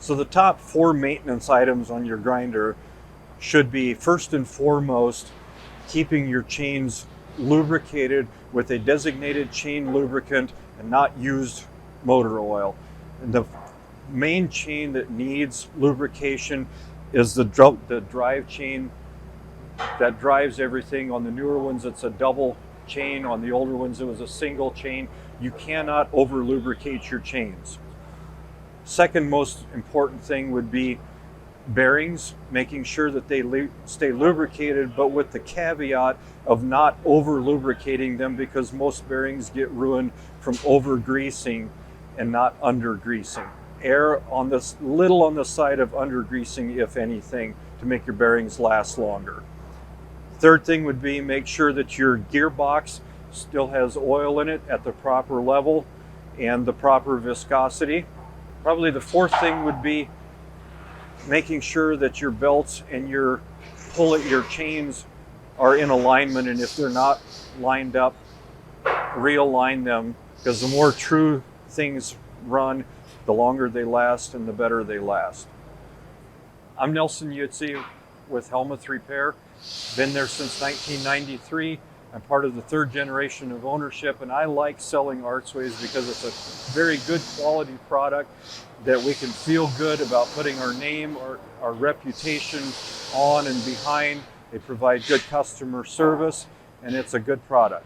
So the top 4 maintenance items on your grinder should be, first and foremost, keeping your chains lubricated with a designated chain lubricant and not used motor oil. And the main chain that needs lubrication is the drive chain that drives everything. On the newer ones, it's a double chain. On the older ones, it was a single chain. You cannot over lubricate your chains. Second most important thing would be bearings, making sure that they stay lubricated, but with the caveat of not over lubricating them, because most bearings get ruined from over greasing and not under greasing. Err on this little on the side of under greasing, if anything, to make your bearings last longer. Third thing would be make sure that your gearbox still has oil in it at the proper level and the proper viscosity. Probably the fourth thing would be making sure that your belts and your chains are in alignment, and if they're not lined up, realign them, because the more true things run, the longer they last and the better they last. I'm Nelson Yutzi with Helmuth Repair. Been there since 1993. I'm part of the third generation of ownership, and I like selling Archways because it's a very good quality product that we can feel good about putting our name or our reputation on and behind. They provide good customer service, and it's a good product.